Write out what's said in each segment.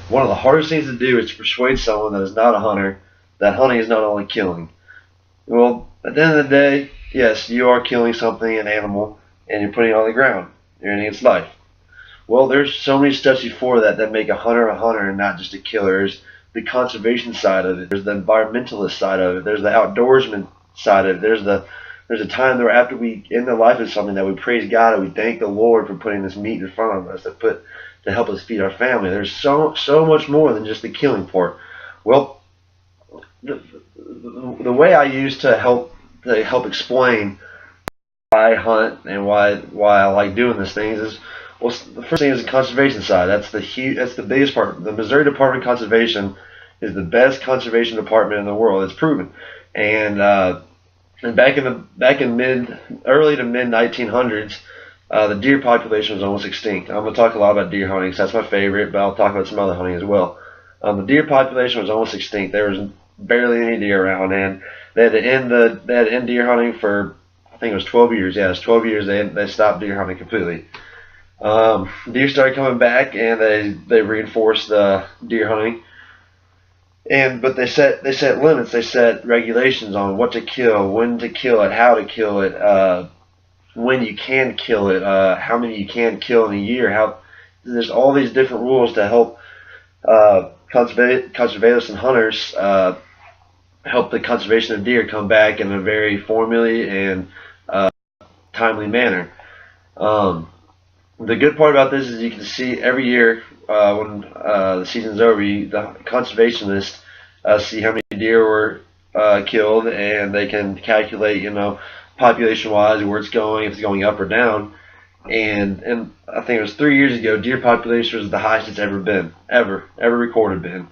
One of the hardest things to do is to persuade someone that is not a hunter that hunting is not only killing. Well, at the end of the day, yes, you are killing something, an animal, and you're putting it on the ground. You're ending its life. Well, there's so many steps before that that make a hunter and not just a killer. There's the conservation side of it. There's the environmentalist side of it. There's the outdoorsman side of it. There's a time where after we end the life of something that we praise God and we thank the Lord for putting this meat in front of us to help us feed our family. There's so much more than just the killing part. Well, the way I use to help explain why I hunt and why I like doing these things is, well, the first thing is the conservation side. That's the biggest part. The Missouri Department of Conservation is the best conservation department in the world. It's proven. And back in early to mid 1900s, the deer population was almost extinct. I'm going to talk a lot about deer hunting because that's my favorite, but I'll talk about some other hunting as well. The deer population was almost extinct. There was barely any deer around, and they had to end deer hunting for, I think it was 12 years. Yeah, it was 12 years. They stopped deer hunting completely. Deer started coming back, and they reinforced deer hunting. But they set limits. They set regulations on what to kill, when to kill it, how to kill it, when you can kill it, how many you can kill in a year. There's all these different rules to help conservationists and hunters help the conservation of deer come back in a very formally and timely manner. The good part about this is you can see every year when the season's over, the conservationists see how many deer were killed, and they can calculate, population-wise where it's going, if it's going up or down. And I think it was 3 years ago, deer population was the highest it's ever been, ever recorded been.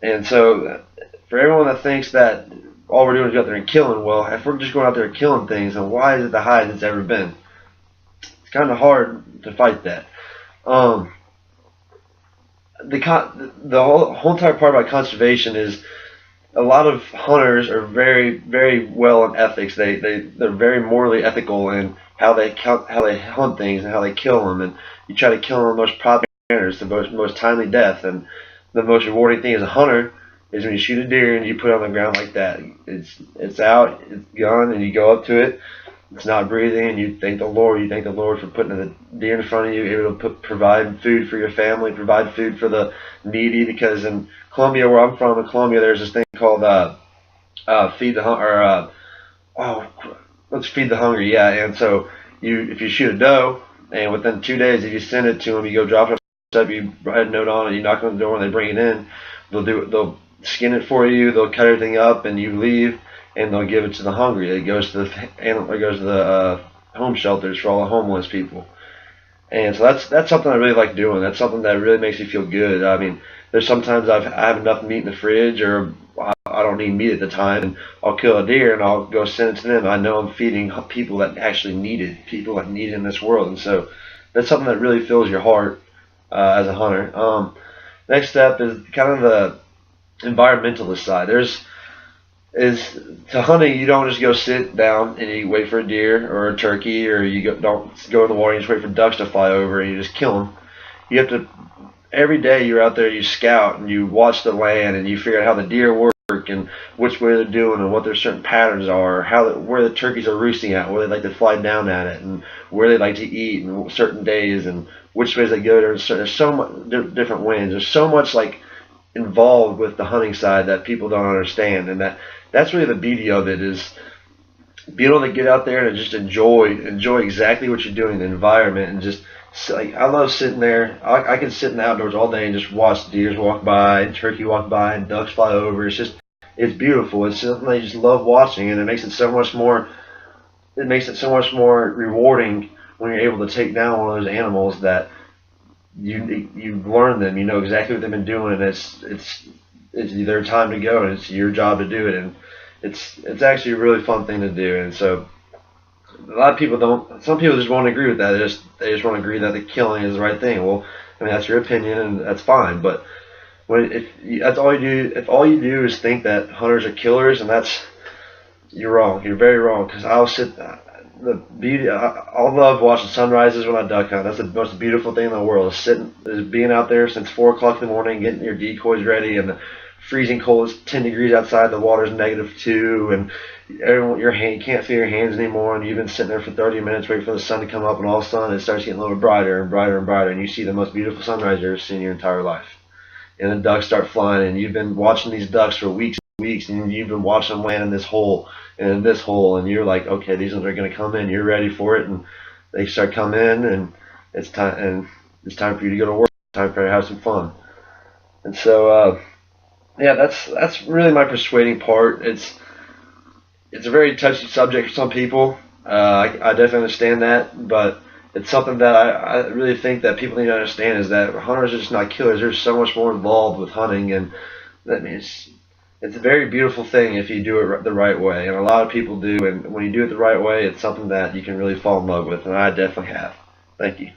And so, for everyone that thinks that all we're doing is go out there and killing, well, if we're just going out there and killing things, then why is it the highest it's ever been? It's kind of hard to fight that. The whole entire part about conservation is a lot of hunters are very, very well in ethics. They're very morally ethical in how they hunt things and how they kill them. And you try to kill them in the most proper manner, it's the most timely death. And the most rewarding thing as a hunter is when you shoot a deer and you put it on the ground like that. It's out, it's gone, and you go up to it. It's not breathing, and you thank the Lord. You thank the Lord for putting the deer in front of you, able to provide food for your family, provide food for the needy. Because in Colombia, where I'm from, in Colombia, there's this thing called feed the let's feed the hungry. Yeah, and so if you shoot a doe, and within 2 days, if you send it to them, you go drop it up, you write a note on it, you knock on the door, and they bring it in. They'll skin it for you. They'll cut everything up, and you leave. And they'll give it to the hungry. It goes to the home shelters for all the homeless people. And so that's something I really like doing. That's something that really makes me feel good. I mean, there's sometimes I have enough meat in the fridge, or I don't need meat at the time, and I'll kill a deer and I'll go send it to them. I know I'm feeding people that actually need it, people that need it in this world. And so that's something that really fills your heart as a hunter. Next step is kind of the environmentalist side. To hunting, you don't just go sit down and you wait for a deer or a turkey, or don't go in the water and just wait for ducks to fly over and you just kill them. You have to, every day you're out there, you scout and you watch the land and you figure out how the deer work and which way they're doing and what their certain patterns are, where the turkeys are roosting at, where they like to fly down at it, and where they like to eat and certain days and which ways they go. There's so much different winds. There's so much involved with the hunting side that people don't understand, and that's really the beauty of it, is being able to get out there and just enjoy exactly what you're doing, the environment, and just I love sitting there. I can sit in the outdoors all day and just watch deers walk by, and turkey walk by, and ducks fly over. It's beautiful. It's something I just love watching, and it makes it so much more rewarding when you're able to take down one of those animals that you've learned them. You know exactly what they've been doing, and it's their time to go, and it's your job to do it. And it's actually a really fun thing to do. And so a lot of people don't. Some people just won't agree with that. They just won't agree that the killing is the right thing. Well, I mean, that's your opinion, and that's fine. But if all you do is think that hunters are killers, and you're wrong. You're very wrong. Because the beauty. I love watching sunrises when I duck hunt. That's the most beautiful thing in the world. Is being out there since 4 o'clock in the morning, getting your decoys ready, and the freezing cold. It's 10 degrees outside. The water's -2, and you can't feel your hands anymore. And you've been sitting there for 30 minutes waiting for the sun to come up, and all of a sudden it starts getting a little brighter and brighter and brighter, and you see the most beautiful sunrise you've ever seen in your entire life. And the ducks start flying, and you've been watching these ducks for weeks, and you've been watching them land in this hole and in this hole, and you're like, okay, these ones are going to come in. You're ready for it, and they start coming in, and it's time, for you to go to work. It's time for you to have some fun. And so, yeah, that's really my persuading part. It's a very touchy subject for some people. I definitely understand that, but it's something that I really think that people need to understand is that hunters are just not killers. There's so much more involved with hunting, and that means it's a very beautiful thing if you do it the right way, and a lot of people do. And when you do it the right way, it's something that you can really fall in love with, and I definitely have. Thank you.